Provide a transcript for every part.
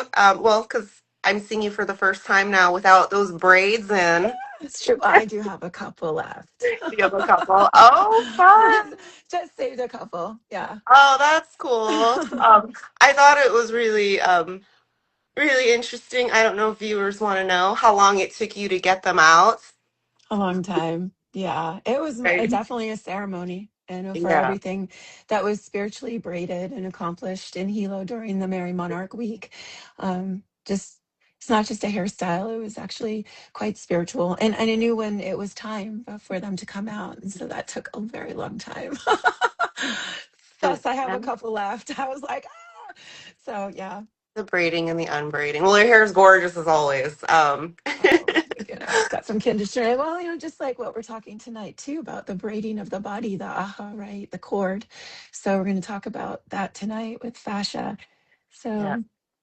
about, well, because I'm seeing you for the first time now without those braids in. It's true. I do have a couple left. You have a couple. Oh, fun. Just saved a couple. Yeah. Oh, that's cool. I thought it was really interesting. I don't know if viewers want to know how long it took you to get them out. A long time. Yeah. It was Right. definitely a ceremony. And for Yeah. everything that was spiritually braided and accomplished in Hilo during the Merry Monarch Week. Just it's not just a hairstyle, it was actually quite spiritual. And I knew when it was time for them to come out. And so that took a very long time. The, Thus, I have a couple left. I was like, ah. So yeah. the braiding and the unbraiding. Well, your hair is gorgeous as always. Oh, thank goodness. Got some conditioner. Well, just like what we're talking tonight too about the braiding of the body, the aha, right? The cord. So we're going to talk about that tonight with fascia. Yeah.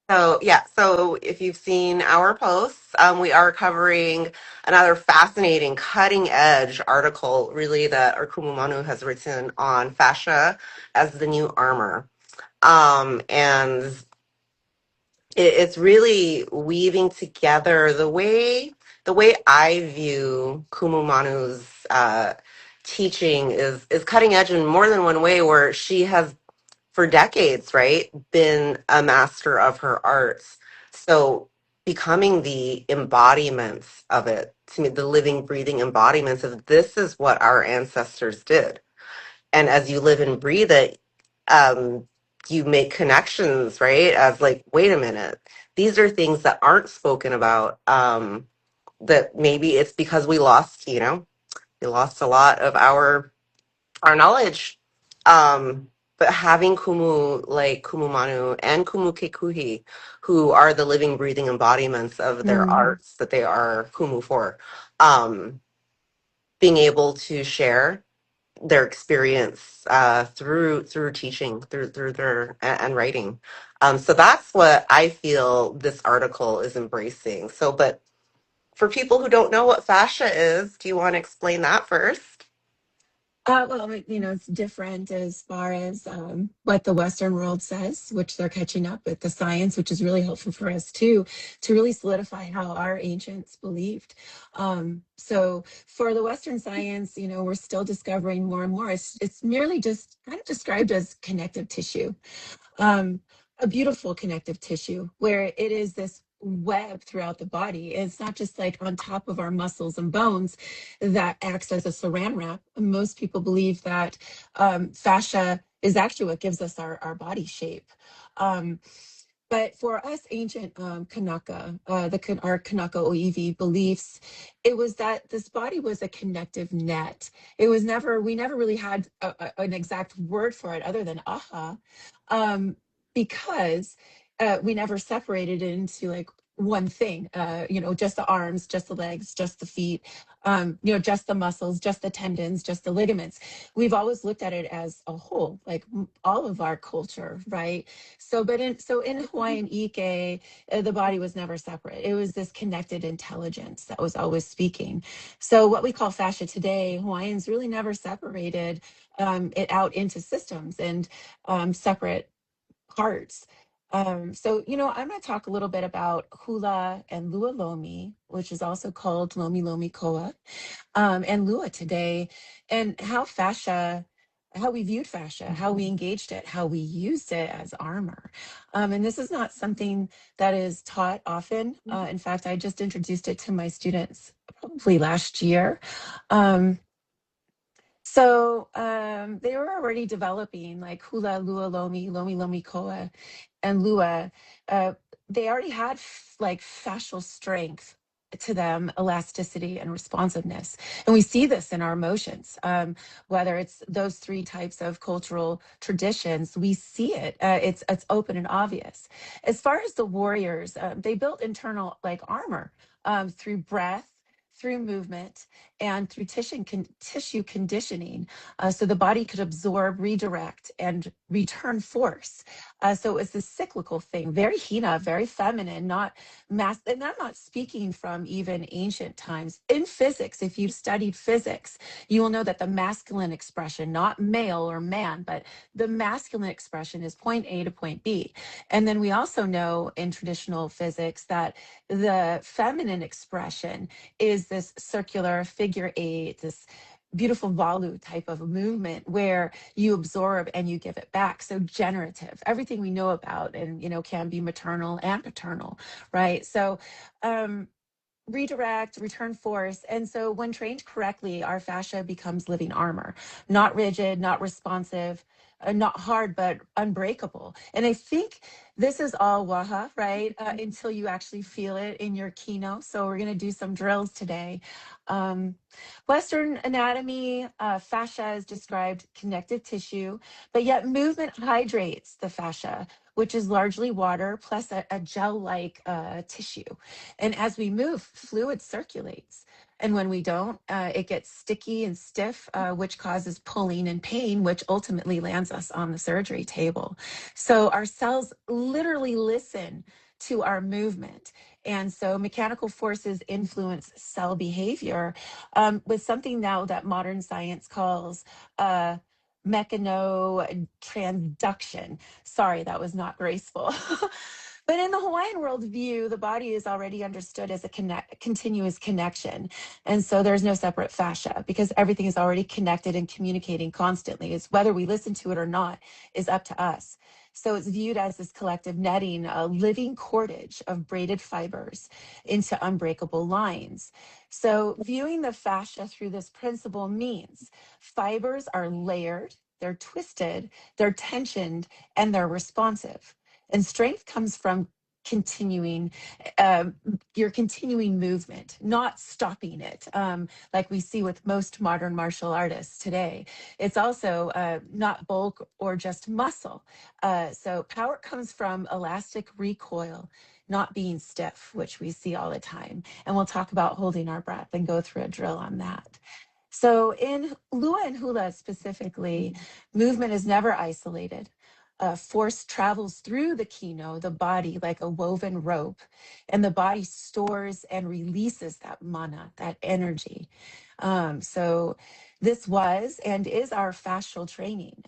So, So if you've seen our posts, we are covering another fascinating, cutting edge article, really, that our Kumu Manu has written on fascia as the new armor. And it's really weaving together the way I view Kumu Manu's teaching is cutting edge in more than one way, where she has for decades, right, been a master of her arts. So becoming the embodiments of it, to me, the living, breathing embodiments of this is what our ancestors did. And as you live and breathe it, um, you make connections, right? As like, wait a minute, these are things that aren't spoken about. That maybe it's because we lost a lot of our knowledge. But having Kumu like Kumu Manu and Kumu Kekuhi, who are the living, breathing embodiments of their mm, arts that they are Kumu for, um, being able to share their experience through teaching, through their and writing. So that's what I feel this article is embracing. So, but for people who don't know what fascia is, do you want to explain that first? well, it's different as far as what the Western world says, which they're catching up with the science, which is really helpful for us too, to really solidify how our ancients believed. So for the Western science, we're still discovering more and more. It's merely just kind of described as connective tissue, um, a beautiful connective tissue where it is this web throughout the body. It's not just like on top of our muscles and bones that acts as a saran wrap. Most people believe that fascia is actually what gives us our body shape. Um, but for us ancient Kanaka, our Kanaka Oivi beliefs, it was that this body was a connective net. We never really had an exact word for it other than aha, um, because we never separated it into like one thing, just the arms, just the legs, just the feet, just the muscles, just the tendons, just the ligaments. We've always looked at it as a whole, like all of our culture, right? So in Hawaiian Ike, the body was never separate. It was this connected intelligence that was always speaking. So what we call fascia today, Hawaiians really never separated it out into systems and separate parts. I'm going to talk a little bit about hula and lua lomi, which is also called lomi lomi koa, and lua today, and how we viewed fascia, how we engaged it, how we used it as armor. And this is not something that is taught often. In fact, I just introduced it to my students probably last year. Um, they were already developing like hula, lua, lomi, lomi, lomi, koa, and lua. Uh, they already had like fascial strength to them, elasticity and responsiveness. And we see this in our emotions, whether it's those three types of cultural traditions, we see it. It's open and obvious. As far as the warriors, they built internal like armor through breath, through movement, and through tissue conditioning, so the body could absorb, redirect, and return force. So it's this cyclical thing, very Hina, very feminine, not mass. And I'm not speaking from even ancient times. In physics, if you've studied physics, you will know that the masculine expression, not male or man, but the masculine expression is point A to point B. And then we also know in traditional physics that the feminine expression is this circular figure eight, this beautiful Valu type of movement where you absorb and you give it back. So generative, everything we know about and, can be maternal and paternal, right? So, redirect, return force. And so when trained correctly, our fascia becomes living armor, not rigid, not responsive, not hard, but unbreakable. And I think this is all Waha, right? Until you actually feel it in your kino. So we're going to do some drills today. Um, Western anatomy, fascia is described connective tissue, but yet movement hydrates the fascia, which is largely water plus a gel-like tissue. And as we move, fluid circulates. And when we don't, it gets sticky and stiff, which causes pulling and pain, which ultimately lands us on the surgery table. So our cells literally listen to our movement. And so mechanical forces influence cell behavior with something now that modern science calls mechanotransduction. Sorry, that was not graceful. But in the Hawaiian worldview, the body is already understood as a continuous connection. And so there's no separate fascia because everything is already connected and communicating constantly. It's whether we listen to it or not is up to us. So it's viewed as this collective netting, a living cordage of braided fibers into unbreakable lines. So viewing the fascia through this principle means fibers are layered, they're twisted, they're tensioned, and they're responsive. And strength comes from continuing your continuing movement, not stopping it, like we see with most modern martial artists today. It's also not bulk or just muscle. So power comes from elastic recoil, not being stiff, which we see all the time. And we'll talk about holding our breath and go through a drill on that. So in Lua and Hula specifically, movement is never isolated. Force travels through the kino, the body, like a woven rope, and the body stores and releases that mana, that energy. So this was and is our fascial training.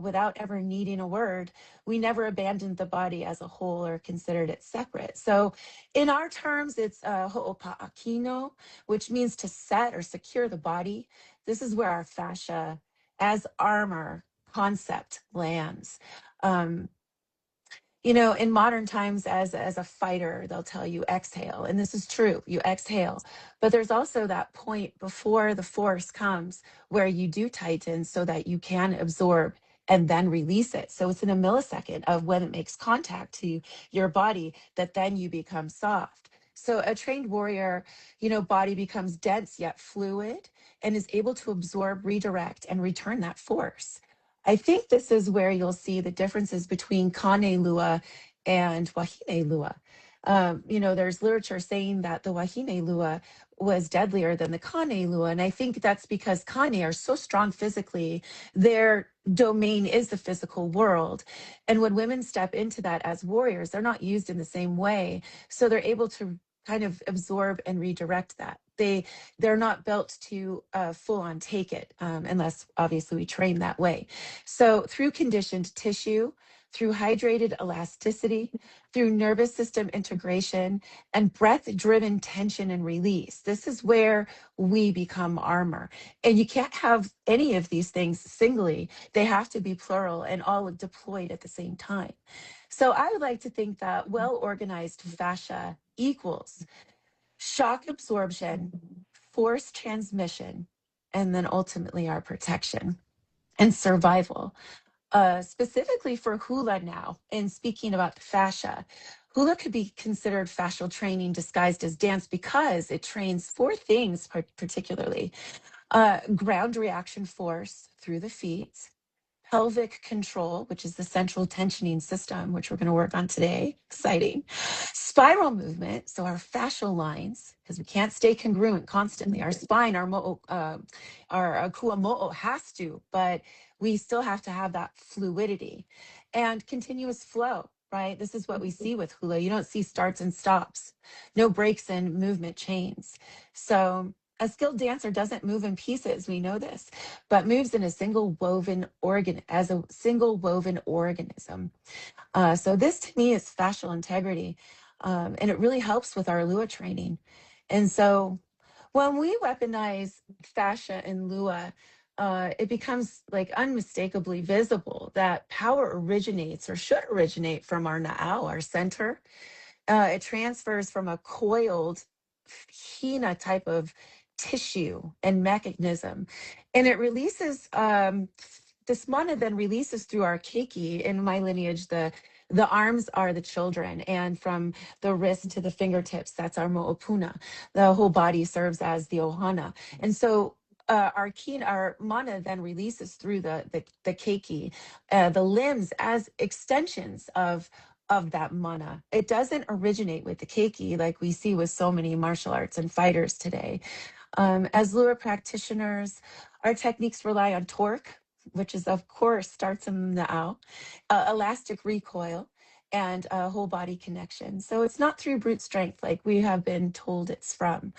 Without ever needing a word, we never abandoned the body as a whole or considered it separate. So in our terms, it's ho'opa'akino, which means to set or secure the body. This is where our fascia as armor concept lands. Um, in modern times, as a fighter, they'll tell you exhale, and this is true. You exhale, but there's also that point before the force comes where you do tighten so that you can absorb and then release it. So it's in a millisecond of when it makes contact to your body that then you become soft. So a trained warrior, body becomes dense yet fluid and is able to absorb, redirect, and return that force. I think this is where you'll see the differences between Kane Lua and Wahine Lua. There's literature saying that the Wahine Lua was deadlier than the Kane Lua. And I think that's because Kane are so strong physically, their domain is the physical world. And when women step into that as warriors, they're not used in the same way. So they're able to kind of absorb and redirect that. They're not built to full on take it unless obviously we train that way. So through conditioned tissue, through hydrated elasticity, through nervous system integration, and breath-driven tension and release, this is where we become armor. And you can't have any of these things singly. They have to be plural and all deployed at the same time. So I would like to think that well-organized fascia equals shock absorption, force transmission, and then ultimately our protection and survival. Specifically for hula now, and speaking about the fascia, hula could be considered fascial training disguised as dance because it trains four things particularly. Ground reaction force through the feet, pelvic control, which is the central tensioning system, which we're going to work on today. Exciting. spiral movement, so our fascial lines, because we can't stay congruent constantly. Our spine, our kuamo'o has to, but we still have to have that fluidity and continuous flow, right? This is what we see with hula. You don't see starts and stops, no breaks in movement chains. So a skilled dancer doesn't move in pieces, we know this, but moves in a single woven organ as a single woven organism. So this to me is fascial integrity, and it really helps with our Lua training. And so when we weaponize fascia in Lua, it becomes like unmistakably visible that power originates or should originate from our Na'au, our center. It transfers from a coiled hina type of tissue and mechanism, and it releases this mana then releases through our keiki. In my lineage, the arms are the children, and from the wrist to the fingertips, that's our mo'opuna. The whole body serves as the ohana, and so our mana then releases through the keiki, the limbs as extensions of that mana. It doesn't originate with the keiki like we see with so many martial arts and fighters today. As Lua practitioners, our techniques rely on torque, which is, of course, starts in the ow, elastic recoil, and whole body connection. So it's not through brute strength like we have been told it's from.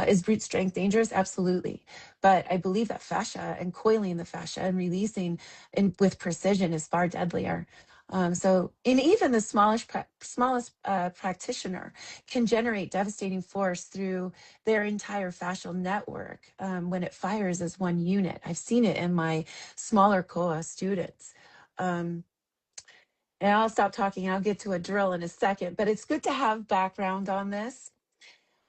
Is brute strength dangerous? Absolutely. But I believe that fascia and coiling the fascia and releasing with precision is far deadlier. So, and even the smallest practitioner can generate devastating force through their entire fascial network when it fires as one unit. I've seen it in my smaller COA students. Um, and I'll stop talking. I'll get to a drill in a second, but it's good to have background on this.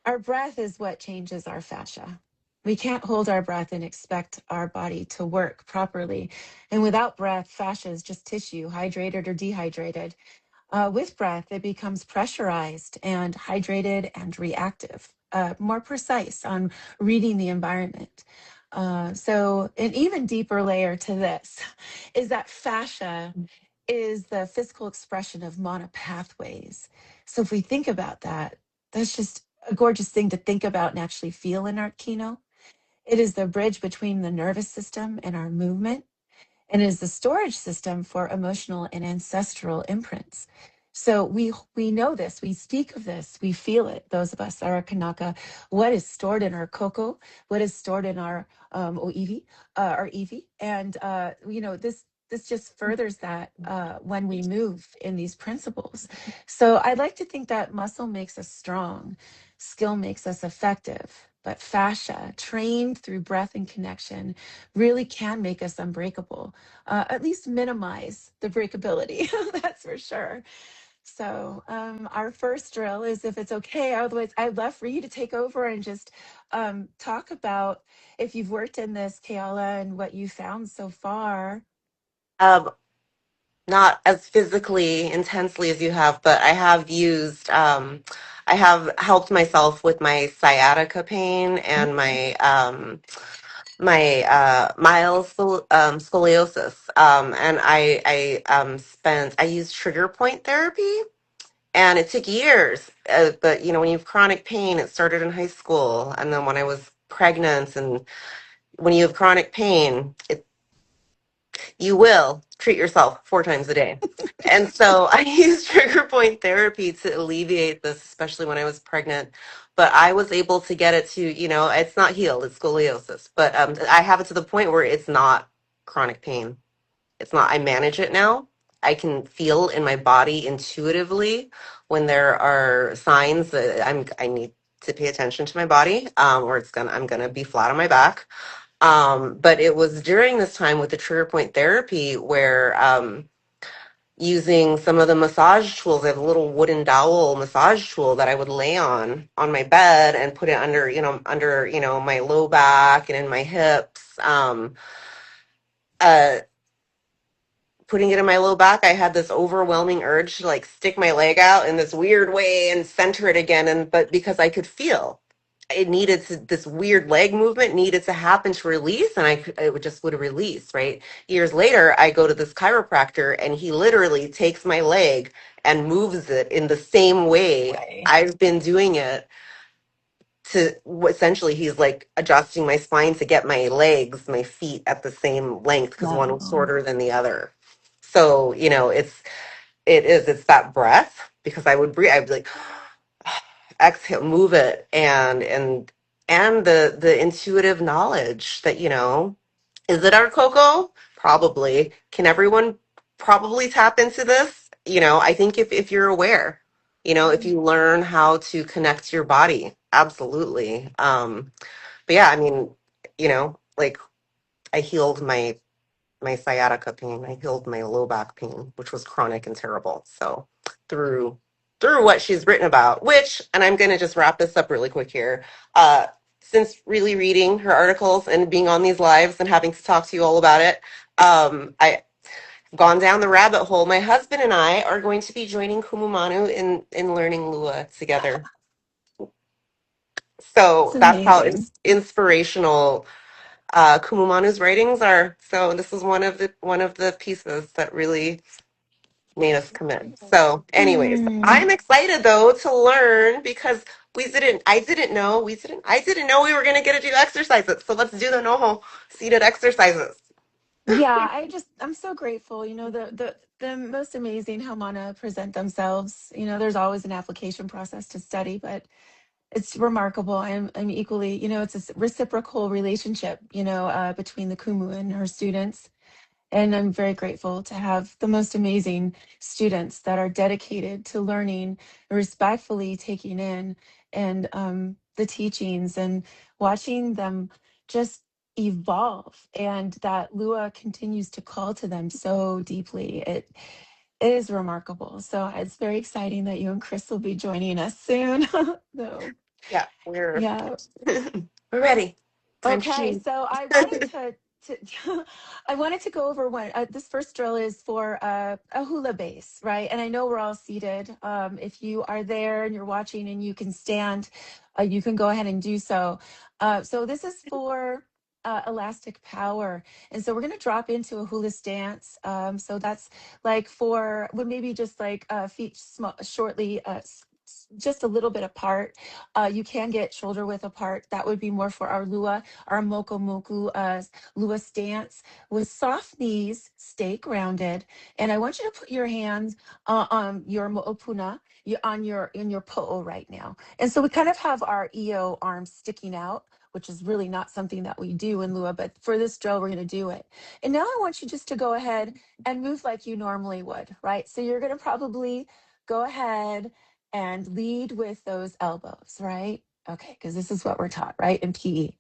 Our breath is what changes our fascia. We can't hold our breath and expect our body to work properly. And without breath, fascia is just tissue, hydrated or dehydrated. With breath, it becomes pressurized and hydrated and reactive, more precise on reading the environment. So, an even deeper layer to this is that fascia is the physical expression of mana pathways. So, if we think about that, that's just a gorgeous thing to think about and actually feel in our kino. It is the bridge between the nervous system and our movement, and is the storage system for emotional and ancestral imprints. So we know this, we speak of this, we feel it. Those of us that are Kanaka, what is stored in our koko, what is stored in our oiwi, our iwi, and this just furthers that when we move in these principles. So I'd like to think that muscle makes us strong, skill makes us effective, but fascia, trained through breath and connection, really can make us unbreakable, at least minimize the breakability. That's for sure. So our first drill is, if it's okay, otherwise I'd love for you to take over and just talk about if you've worked in this, Kayala, and what you found so far. Um, Not as physically intensely as you have, but I have helped myself with my sciatica pain and my mild scoliosis. And I used trigger point therapy, and it took years. But when you have chronic pain, it started in high school, and then when I was pregnant, and when you have chronic pain, you will treat yourself 4 times a day. And so I used trigger point therapy to alleviate this, especially when I was pregnant. But I was able to get it to, it's not healed, it's scoliosis. But I have it to the point where it's not chronic pain. It's not, I manage it now. I can feel in my body intuitively when there are signs that I need to pay attention to my body, or I'm gonna be flat on my back. But it was during this time with the trigger point therapy where using some of the massage tools, I have a little wooden dowel massage tool that I would lay on my bed and put it under my low back and in my hips. Uh, Putting it in my low back, I had this overwhelming urge to like stick my leg out in this weird way and center it again. But because I could feel. it needed to, this weird leg movement needed to happen to release, and it would just would release, right? Years later, I go to this chiropractor and he literally takes my leg and moves it in the same way Way. I've been doing it, to essentially he's like adjusting my spine to get my legs, my feet at the same length because one was Level. shorter than the other. So, it's that breath, because I would breathe, I'd be like, exhale, move it, and the intuitive knowledge that, is it our cocoa? Probably. Can everyone probably tap into this? I think if you're aware, if you learn how to connect your body, absolutely. But yeah, I mean, like, I healed my sciatica pain. I healed my low back pain, which was chronic and terrible. So through through what she's written about, which, and I'm going to just wrap this up really quick here. Uh, since really reading her articles and being on these lives and having to talk to you all about it, I've gone down the rabbit hole. My husband and I are going to be joining Kumu Manu in learning Lua together. It's So that's how amazing. inspirational Kumumanu's writings are. So this is one of the pieces that really made us commit. So, anyways, Hmm. I'm excited though to learn, because I didn't know we were gonna get to do exercises. So let's do the noho seated exercises. Yeah, I'm so grateful. The most amazing how Mana present themselves. There's always an application process to study, but it's remarkable. I'm equally, it's a reciprocal relationship, between the Kumu and her students. And I'm very grateful to have the most amazing students that are dedicated to learning, respectfully taking in and the teachings and watching them just evolve. And that Lua continues to call to them so deeply. It is remarkable. So it's very exciting that you and Chris will be joining us soon. So, Yeah, we're yeah. we're ready. Time to Okay, change. so I wanted to I wanted to go over one. This first drill is for a hula base, right? And I know we're all seated. If you are there and you're watching and you can stand, you can go ahead and do so. So this is for elastic power, and so we're going to drop into a hula stance. So that's like for when maybe just like feet shortly, just a little bit apart. You can get shoulder width apart. That would be more for our lua, our moko moku lua stance with soft knees. Stay grounded, and I want you to put your hands on your mo'opuna, on your in your po'o right now. And so we kind of have our eo arms sticking out, which is really not something that we do in lua, but for this drill we're going to do it. And now I want you just to go ahead and move like you normally would, right? So you're going to probably go ahead and lead with those elbows, right? Okay, because this is what we're taught, right? In PE.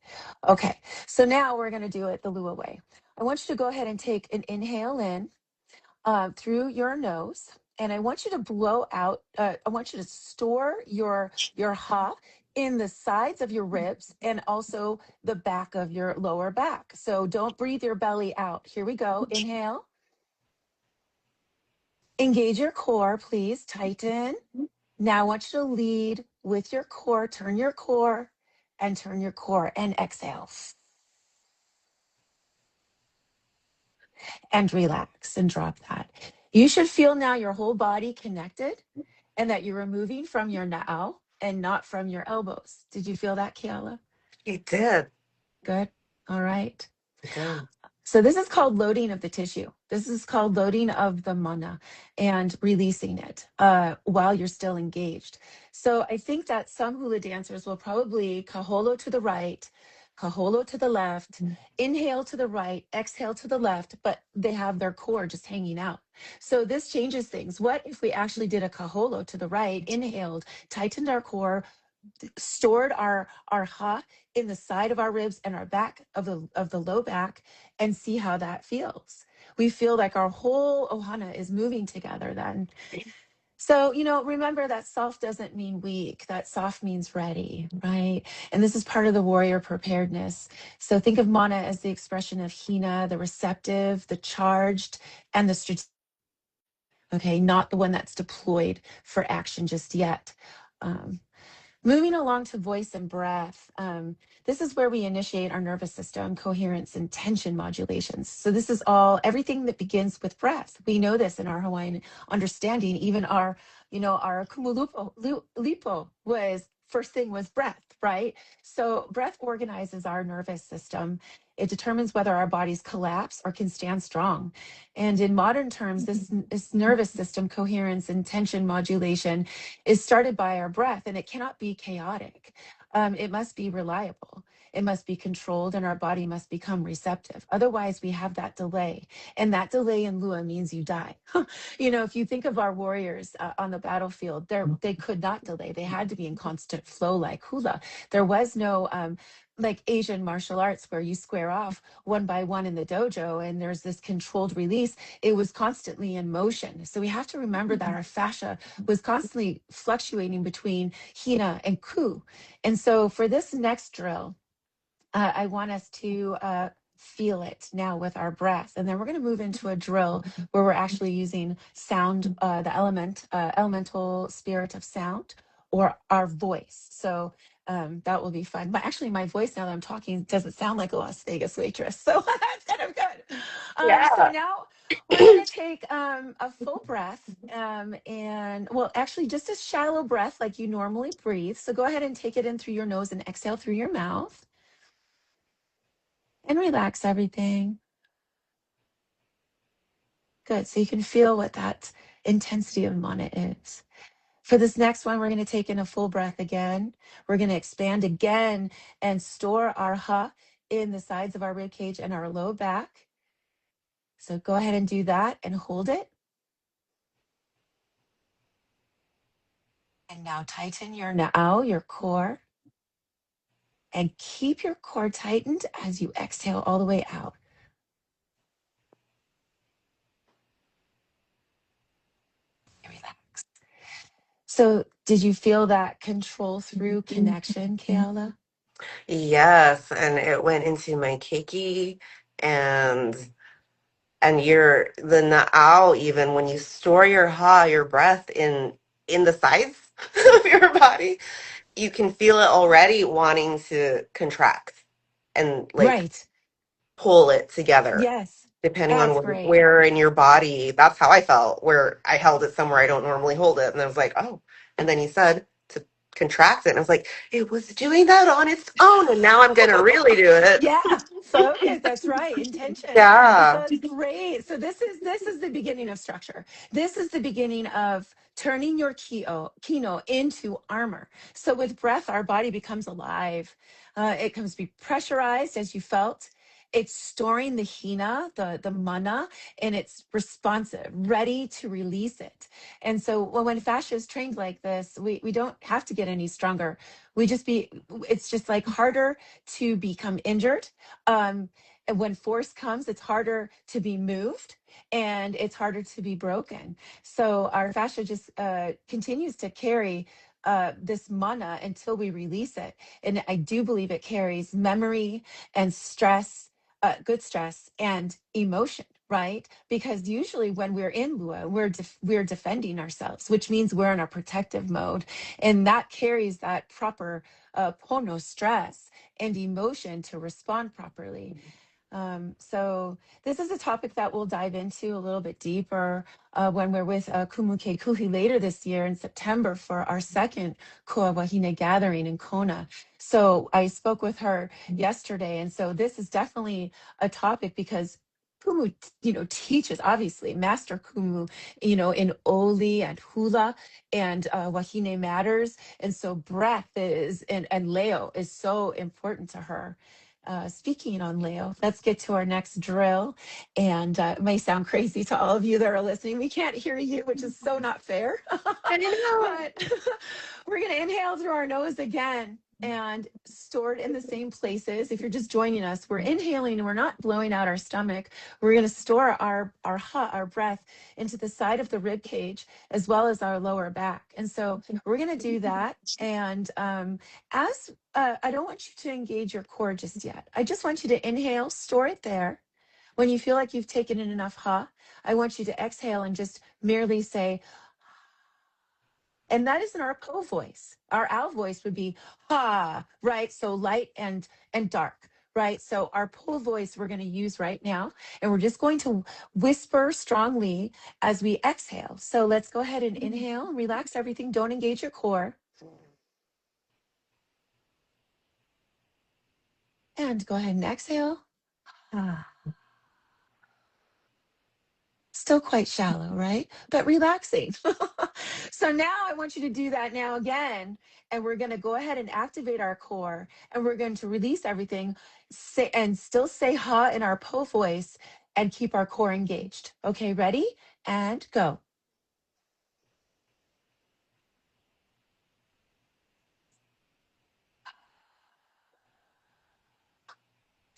Okay, so now we're going to do it the Lua way. I want you to go ahead and take an inhale in through your nose, and I want you to blow out. I want you to store your ha in the sides of your ribs and also the back of your lower back. So don't breathe your belly out. Here we go. Inhale. Engage your core, please. Tighten. Now I want you to lead with your core, turn your core and exhale and relax and drop that. You should feel now your whole body connected and that you're removing from your now and not from your elbows. Did you feel that, Kiala? You did. Good. All right. You did. So this is called loading of the tissue. This is called loading of the mana and releasing it while you're still engaged. So I think that some hula dancers will probably kaholo to the right, kaholo to the left, inhale to the right, exhale to the left, but they have their core just hanging out. So this changes things. What if we actually did a kaholo to the right, inhaled, tightened our core, stored our ha in the side of our ribs and our back of the low back, and see how that feels. We feel like our whole ohana is moving together then. So, remember that soft doesn't mean weak. That soft means ready, right? And this is part of the warrior preparedness. So think of mana as the expression of hina, the receptive, the charged, and the strategic. Okay, not the one that's deployed for action just yet. Um, Moving along to voice and breath. This is where we initiate our nervous system coherence and tension modulations. So this is all everything that begins with breath. We know this in our Hawaiian understanding. Even our, our Lipo was first thing was breath, right? So breath organizes our nervous system. It determines whether our bodies collapse or can stand strong. And in modern terms, this nervous system coherence and tension modulation is started by our breath, and it cannot be chaotic. It must be reliable. It must be controlled, and our body must become receptive. Otherwise, we have that delay. And that delay in Lua means you die. If you think of our warriors on the battlefield, they could not delay. They had to be in constant flow like hula. There was no like Asian martial arts where you square off one by one in the dojo and there's this controlled release. It was constantly in motion. So we have to remember that our fascia was constantly fluctuating between Hina and Ku. And so for this next drill, I want us to feel it now with our breath. And then we're going to move into a drill where we're actually using sound, the elemental spirit of sound, or our voice. So that will be fun. But actually, my voice now that I'm talking doesn't sound like a Las Vegas waitress. So that's kind of good. So Yeah. now we're going to take a full breath and, well, actually, just a shallow breath like you normally breathe. So go ahead and take it in through your nose and exhale through your mouth. And relax everything. Good. So you can feel what that intensity of mana is. For this next one, we're going to take in a full breath again. We're going to expand again and store our ha in the sides of our rib cage and our low back. So go ahead and do that and hold it. And now tighten your core, and keep your core tightened as you exhale all the way out. Relax. So did you feel that control through connection, Kayla? Yes, and it went into my keiki and the na'au. Even when you store your your breath in the sides of your body, you can feel it already wanting to contract and like Right. pull it together, Yes. depending on That's great. where in your body. That's how I felt, where I held it somewhere I don't normally hold it. And I was like, oh. And then you said to contract it. And I was like, it was doing that on its own. And now I'm going to really do it. Yeah. Focus. That's right. Intention. Yeah. That's great. So this is the beginning of structure. This is the beginning of turning your kino into armor. So with breath, our body becomes alive. It comes to be pressurized as you felt. It's storing the hina, the mana, and it's responsive, ready to release it. And so when fascia is trained like this, we don't have to get any stronger. It's just like harder to become injured. And when force comes, it's harder to be moved and it's harder to be broken. So our fascia just continues to carry this mana until we release it. And I do believe it carries memory and stress, good stress and emotion. Right, because usually when we're in Lua, we're defending ourselves, which means we're in a protective mode, and that carries that proper pono stress and emotion to respond properly. So this is a topic that we'll dive into a little bit deeper when we're with Kumu Kuhi later this year in September for our second Kua Wahine gathering in Kona. So I spoke with her yesterday, and so this is definitely a topic because Kumu, teaches obviously Master Kumu, in Oli and Hula and Wahine matters, and so breath is and Leo is so important to her. Speaking on Leo, let's get to our next drill. And it may sound crazy to all of you that are listening. We can't hear you, which is so not fair. I know. But we're going to inhale through our nose again and store it in the same places. If you're just joining us, we're inhaling and we're not blowing out our stomach. We're going to store our breath into the side of the rib cage as well as our lower back. And so we're going to do that. And as I don't want you to engage your core just yet. I just want you to inhale, store it there. When you feel like you've taken in enough ha, I want you to exhale and just merely say, And that isn't our po voice. Our owl voice would be ha, right? So light and dark, right? So our po voice we're going to use right now, and we're just going to whisper strongly as we exhale. So let's go ahead and inhale, relax everything. Don't engage your core. And go ahead and exhale. Ah. Still quite shallow, right? But relaxing. So now I want you to do that now again. And we're going to go ahead and activate our core, and we're going to release everything, say, and still say ha in our po voice and keep our core engaged. Okay, ready? And go.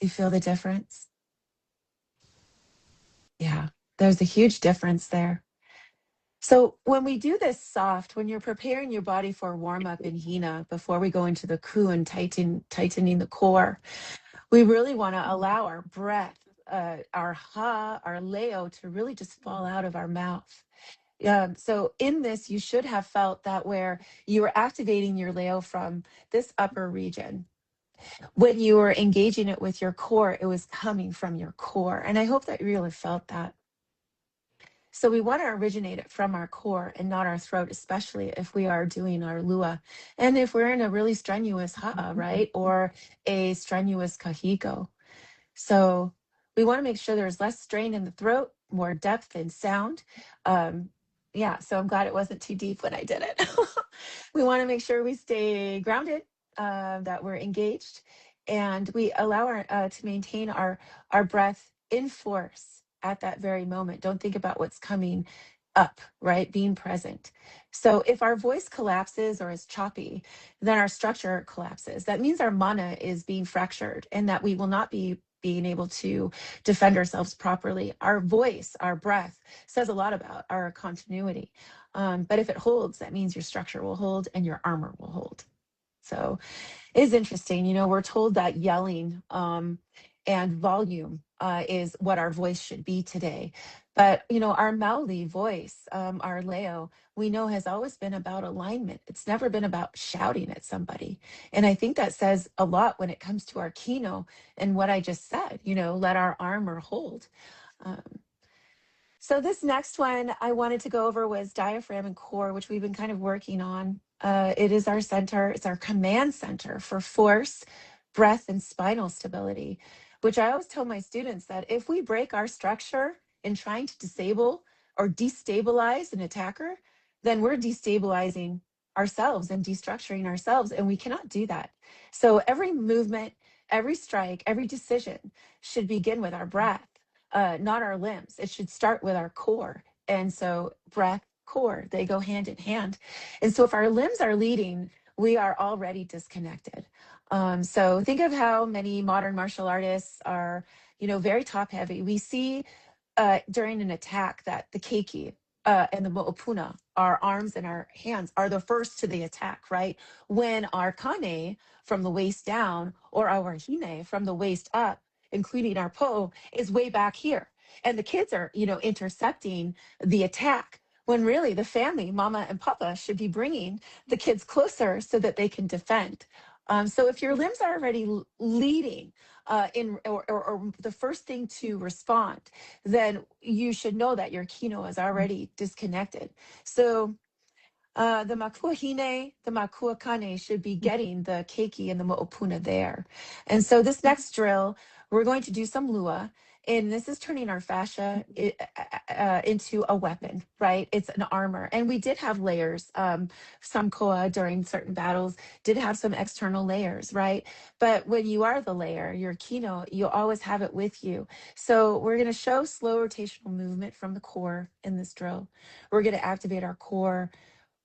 Do you feel the difference? Yeah, there's a huge difference there. So when we do this soft, when you're preparing your body for warm up in Hina before we go into the ku and tightening the core, we really want to allow our breath, our ha, our leo to really just fall out of our mouth. So in this, you should have felt that where you were activating your leo from this upper region. When you were engaging it with your core, it was coming from your core. And I hope that you really felt that. So we want to originate it from our core and not our throat, especially if we are doing our lua. And if we're in a really strenuous ha'a, right? Or a strenuous kahiko. So we want to make sure there's less strain in the throat, more depth and sound. Yeah, so I'm glad it wasn't too deep when I did it. We want to make sure we stay grounded, that we're engaged, and we allow our to maintain our breath in force at that very moment. Don't think about what's coming up, right? Being present. So if our voice collapses or is choppy, then our structure collapses. That means our mana is being fractured and that we will not be being able to defend ourselves properly. Our voice, our breath says a lot about our continuity. But if it holds, that means your structure will hold and your armor will hold. So is interesting. You know, we're told that yelling and volume is what our voice should be today. But, you know, our Maoli voice, our Leo, we know has always been about alignment. It's never been about shouting at somebody. And I think that says a lot when it comes to our Kino and what I just said, you know, let our armor hold. Um, so this next one I wanted to go over was diaphragm and core, which we've been kind of working on. It is our center, it's our command center for force, breath, and spinal stability, which I always tell my students that if we break our structure in trying to disable or destabilize an attacker, then we're destabilizing ourselves and destructuring ourselves, and we cannot do that. So every movement, every strike, every decision should begin with our breath, not our limbs. It should start with our core. And so breath, core, they go hand in hand. And so if our limbs are leading, we are already disconnected. So think of how many modern martial artists are, you know, very top heavy. We see during an attack that the keiki and the mo'opuna, our arms and our hands, are the first to the attack, right? When our kane from the waist down or our hine from the waist up, including our po, is way back here. And the kids are, you know, intercepting the attack when really the family, mama and papa, should be bringing the kids closer so that they can defend. So if your limbs are already leading or the first thing to respond, then you should know that your kino is already disconnected. So the makua hine, the makua kane should be getting the keiki and the mo'opuna there. And so this next drill, we're going to do some lua. And this is turning our fascia into a weapon, right? It's an armor. And we did have layers. Some koa during certain battles did have some external layers, right? But when you are the layer, your kino, you always have it with you. So we're going to show slow rotational movement from the core in this drill. We're going to activate our core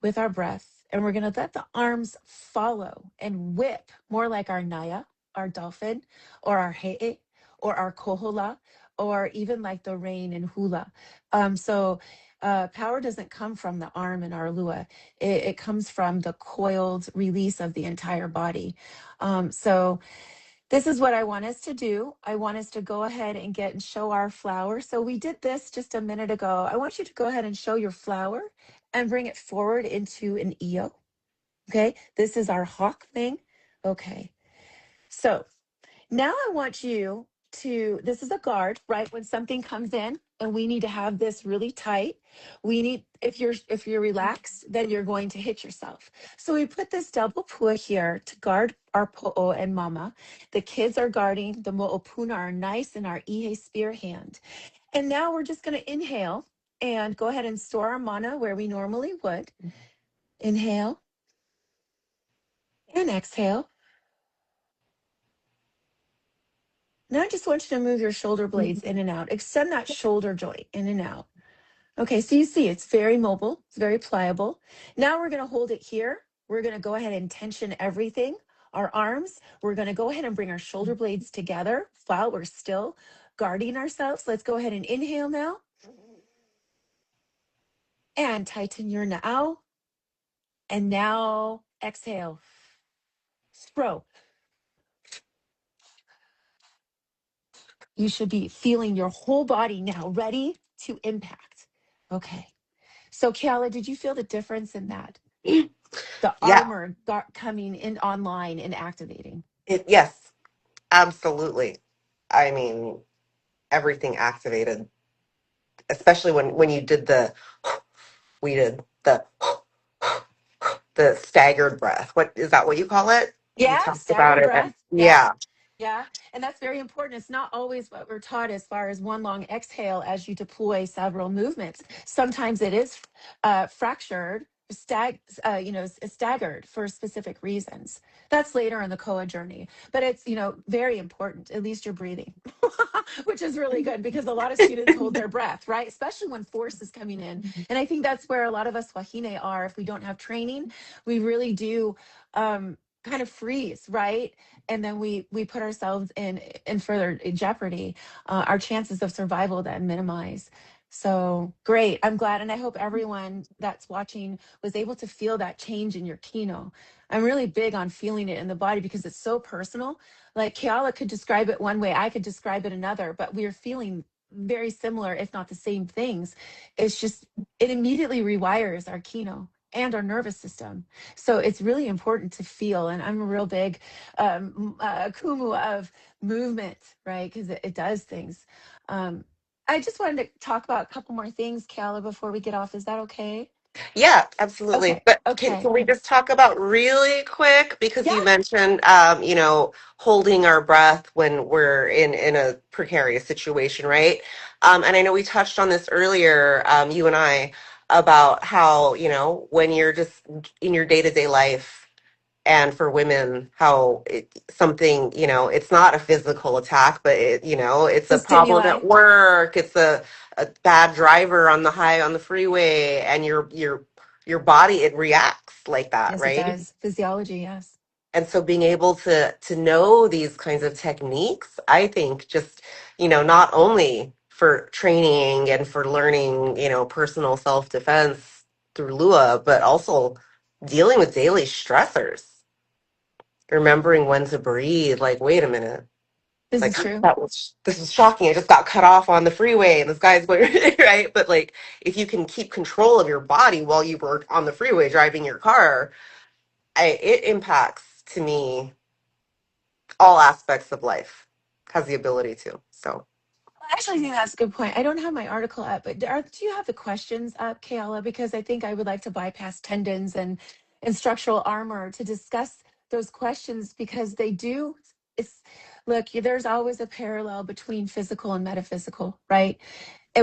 with our breath, and we're going to let the arms follow and whip more like our naya, our dolphin, or our he'e, or our kohola, or even like the rain in hula. Power doesn't come from the arm in our lua. It comes from the coiled release of the entire body. So this is what I want us to do. I want us to go ahead and show our flower. So we did this just a minute ago. I want you to go ahead and show your flower and bring it forward into an EO. Okay, this is our hawk thing. Okay, so now I want you to, this is a guard, right? When something comes in and we need to have this really tight, we need, if you're relaxed, then you're going to hit yourself. So we put this double pua here to guard our po'o and mama. The kids are guarding the mo'opuna, our nice, and our ihe spear hand. And now we're just going to inhale and go ahead and store our mana where we normally would. Inhale and exhale. Now I just want you to move your shoulder blades in and out. Extend that shoulder joint in and out. Okay, so you see it's very mobile, it's very pliable. Now we're going to hold it here. We're going to go ahead and tension everything. Our arms, we're going to go ahead and bring our shoulder blades together while we're still guarding ourselves. Let's go ahead and inhale now. And tighten your na'au. And now exhale. Throw. You should be feeling your whole body now ready to impact. Okay. So, Kiala, did you feel the difference in that? The Yeah. armor coming in online and activating. Yes, absolutely. I mean, everything activated, especially when you did we did the staggered breath. What is that? What you call it? You Yeah, talked about staggered it, breath. and Yeah. yeah. Yeah. And that's very important. It's not always what we're taught as far as one long exhale as you deploy several movements. Sometimes it is fractured, staggered for specific reasons. That's later in the Koa journey. But it's, very important. At least you're breathing, which is really good because a lot of students hold their breath, right? Especially when force is coming in. And I think that's where a lot of us Wahine are. If we don't have training, we really do kind of freeze, right? And then we put ourselves in further jeopardy. Our chances of survival then minimize. So great. I'm glad. And I hope everyone that's watching was able to feel that change in your kino. I'm really big on feeling it in the body because it's so personal. Like Keala could describe it one way, I could describe it another, but we're feeling very similar, if not the same things. It's just, it immediately rewires our kino and our nervous system. So it's really important to feel. And I'm a real big kumu of movement, right? Because it does things. I just wanted to talk about a couple more things, Kala, before we get off. Is that okay? Yeah, absolutely. Okay. But Okay. can we just talk about really quick because Yeah. you mentioned holding our breath when we're in a precarious situation, right? And I know we touched on this earlier, you and I, about how, when you're just in your day-to-day life and for women, how something, it's not a physical attack, but it's The a problem stimuli. at work. It's a bad driver on the freeway, and your body, it reacts like that, Yes, it right? does. Physiology. Yes. And so being able to know these kinds of techniques, I think just, not only for training and for learning, personal self-defense through Lua, but also dealing with daily stressors, remembering when to breathe. Like, wait a minute. This Like, is true. this is shocking. I just got cut off on the freeway and this guy's going right. But like, if you can keep control of your body while you were on the freeway driving your car, it impacts, to me, all aspects of life. Has the ability to. So I actually think that's a good point. I don't have my article up, but do you have the questions up, Kayla? Because I think I would like to bypass tendons and structural armor to discuss those questions because they do. It's look, there's always a parallel between physical and metaphysical, right?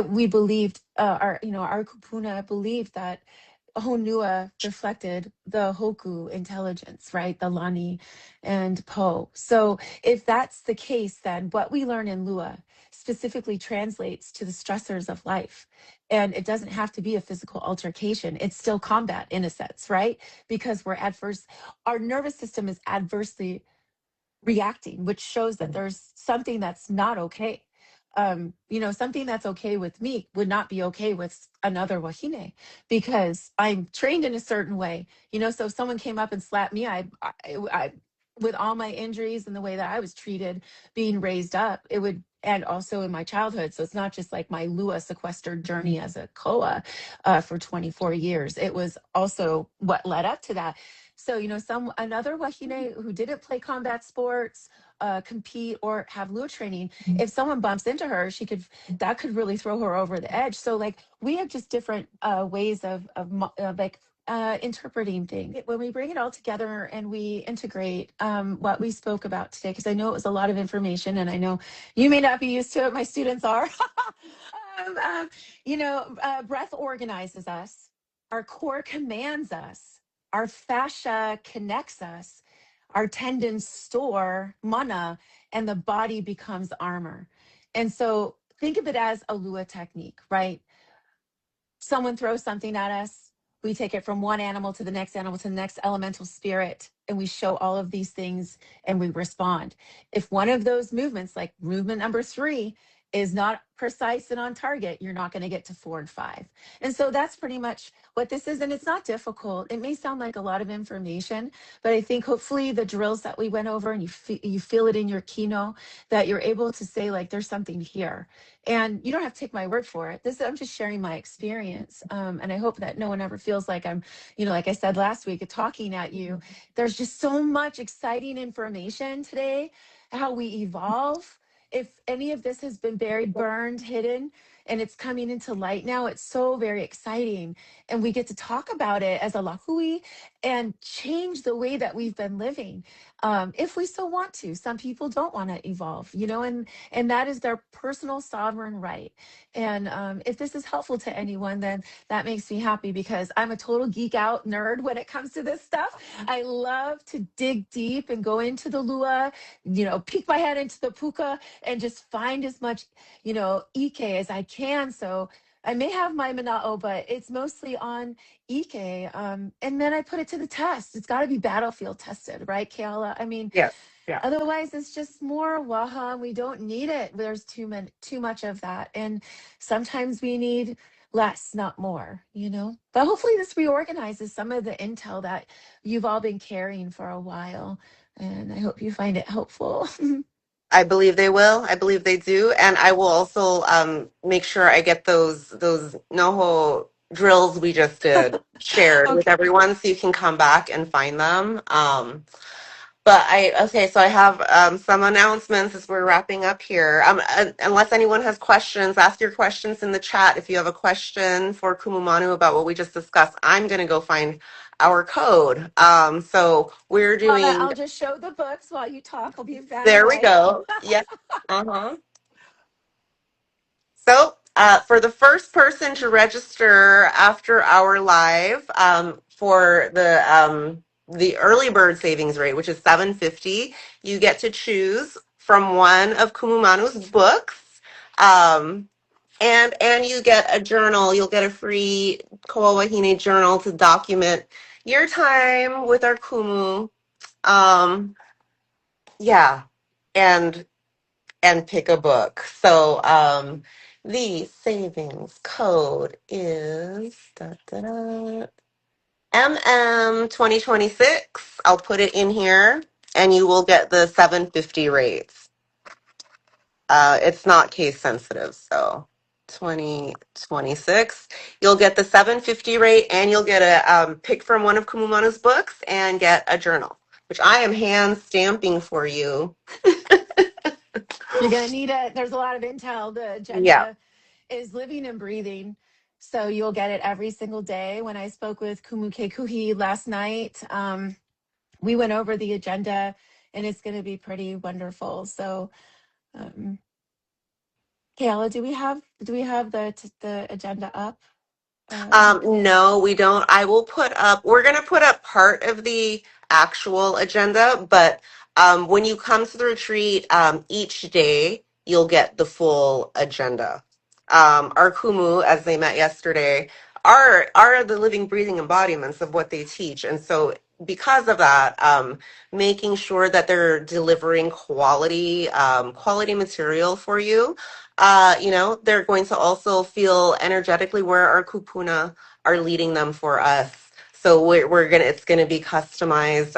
We believed our kupuna believed that Honua reflected the Hoku intelligence, right? The Lani and Po. So if that's the case, then what we learn in Lua specifically translates to the stressors of life. And it doesn't have to be a physical altercation. It's still combat in a sense, right? Because our nervous system is adversely reacting, which shows that there's something that's not okay. Something that's okay with me would not be okay with another Wahine because I'm trained in a certain way. So if someone came up and slapped me, I with all my injuries and the way that I was treated, being raised up, it would. and also in my childhood. So it's not just like my Lua sequestered journey as a Koa for 24 years. It was also what led up to that. So, another Wahine who didn't play combat sports, compete, or have Lua training, if someone bumps into her, that could really throw her over the edge. So, like, we have just different ways of interpreting things. When we bring it all together and we integrate what we spoke about today, because I know it was a lot of information and I know you may not be used to it, my students are. Breath organizes us, our core commands us, our fascia connects us, our tendons store mana, and the body becomes armor. And so think of it as a Lua technique, right? Someone throws something at us, we take it from one animal to the next animal to the next elemental spirit, and we show all of these things and we respond. If one of those movements, like movement number 3, is not precise and on target, you're not going to get to 4 and 5. And so that's pretty much what this is. And it's not difficult. It may sound like a lot of information, but I think hopefully the drills that we went over, and you feel it in your kino, that you're able to say, like, there's something here. And you don't have to take my word for it. I'm just sharing my experience. And I hope that no one ever feels like I'm, like I said last week, talking at you. There's just so much exciting information today, how we evolve. If any of this has been buried, burned, hidden, and it's coming into light now, it's so very exciting. And we get to talk about it as a lahui and change the way that we've been living, if we so want to. Some people don't want to evolve, and that is their personal sovereign right. And if this is helpful to anyone, then that makes me happy, because I'm a total geek out nerd when it comes to this stuff. I love to dig deep and go into the Lua, peek my head into the puka and just find as much, Ike as I can. So I may have my Mana'o, but it's mostly on Ike. And then I put it to the test. It's got to be battlefield tested, right, Keala? I mean, Yes. Yeah. otherwise it's just more waha. We don't need it. There's too much of that. And sometimes we need less, not more, But hopefully this reorganizes some of the intel that you've all been carrying for a while. And I hope you find it helpful. I believe they will. I believe they do, and I will also make sure I get those NoHo drills we just did shared with Okay. everyone, so you can come back and find them. But so I have some announcements as we're wrapping up here. Unless anyone has questions, ask your questions in the chat. If you have a question for Kumu Manu about what we just discussed, I'm going to go find our code. So we're doing. I'll just show the books while you talk. I'll be a There we fanboy. go. Yes. Uh-huh. So, for the first person to register after our live, for the early bird savings rate, which is 750, you get to choose from one of Kumumanu's books. Um, and you get a journal. You'll get a free Koa Wahine journal to document your time with our Kumu. Um, yeah. And pick a book. So the savings code is MM 2026. I'll put it in here and you will get the 750 rates. It's not case sensitive, so 2026. You'll get the 750 rate and you'll get a pick from one of Kumumanu's books and get a journal, which I am hand stamping for you. You're going to need it. There's a lot of intel. The Yeah. agenda is living and breathing. So you'll get it every single day. When I spoke with Kumu Kuhi last night, we went over the agenda and it's going to be pretty wonderful. So, Kayla, do we have the agenda up? No, we don't. We're going to put up part of the actual agenda, but when you come to the retreat, each day you'll get the full agenda. Our Kumu, as they met yesterday, are the living, breathing embodiments of what they teach. And so because of that, making sure that they're delivering quality material for you, they're going to also feel energetically where our kupuna are leading them for us. So it's gonna be customized.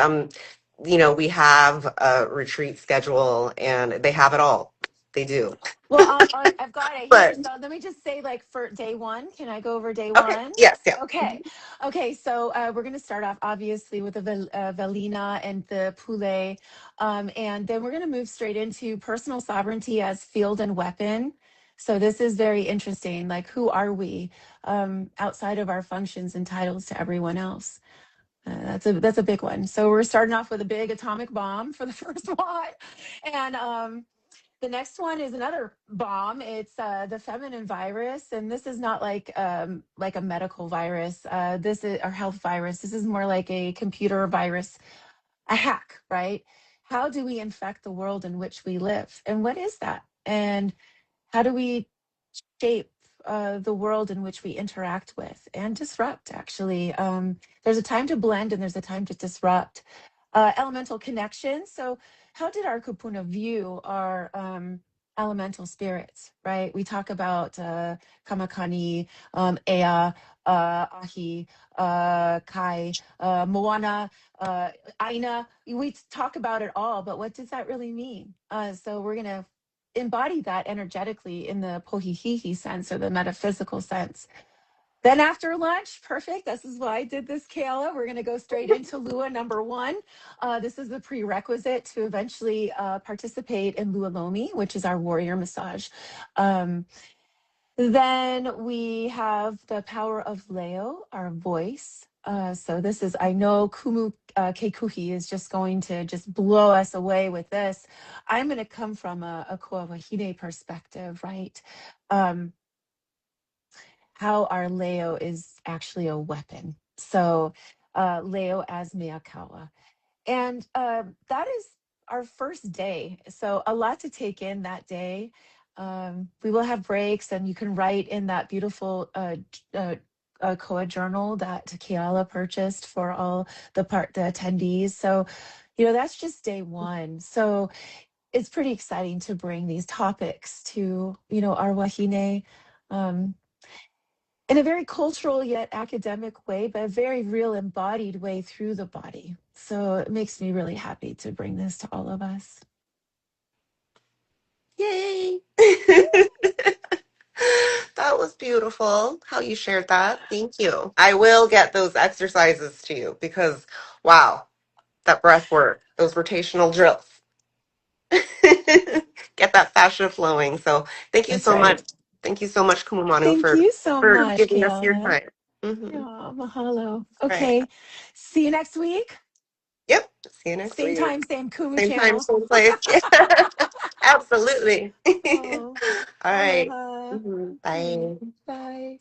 We have a retreat schedule and they have it all. They do. Well, I've got it here. But So let me just say, like, for day one, can I go over day okay, one? yes, yeah. Okay. Okay. So we're going to start off, obviously, with the Velina and the Poulet. And then we're going to move straight into personal sovereignty as field and weapon. So this is very interesting. Like, who are we outside of our functions and titles to everyone else? That's a big one. So we're starting off with a big atomic bomb for the first one, and the next one is another bomb. It's the feminine virus, and this is not like a medical virus. This is our health virus. This is more like a computer virus, a hack, right? How do we infect the world in which we live, and what is that? And how do we shape the world in which we interact with and disrupt, actually? There's a time to blend and there's a time to disrupt. Elemental connection. So, how did our kupuna view our elemental spirits, right? We talk about kamakani, ea, ahi, kai, moana, aina. We talk about it all, but what does that really mean? So we're going to embody that energetically in the pohihihi sense or the metaphysical sense. Then after lunch, perfect. This is why I did this, Kayla. We're going to go straight into Lua number one. This is the prerequisite to eventually participate in Lua Lomi, which is our warrior massage. Then we have the power of Leo, our voice. So this is, I know Kumu Kekuhi is just going to just blow us away with this. I'm going to come from a Koawahine perspective, right? Um, how our Leo is actually a weapon. So Leo as Miyakawa. And that is our first day. So a lot to take in that day. We will have breaks, and you can write in that beautiful Koa journal that Kiala purchased for all the attendees. So, that's just day one. So it's pretty exciting to bring these topics to, our Wahine. Um, in a very cultural yet academic way, but a very real embodied way through the body. So it makes me really happy to bring this to all of us. Yay. That was beautiful how you shared that. Thank you. I will get those exercises to you because, wow, that breath work, those rotational drills. Get that fascia flowing. So thank you That's so much. right. Thank you so much, Kumumanu, Thank you so for much, giving us your Kiana. time. Hmm. Yeah, mahalo. Right. Okay. See you next week. Yep. See you next Same week. time, same Kumu Same time, channel. same place. Yeah. Absolutely. Oh, All right. aloha. Mhm. Okay. Bye. Bye.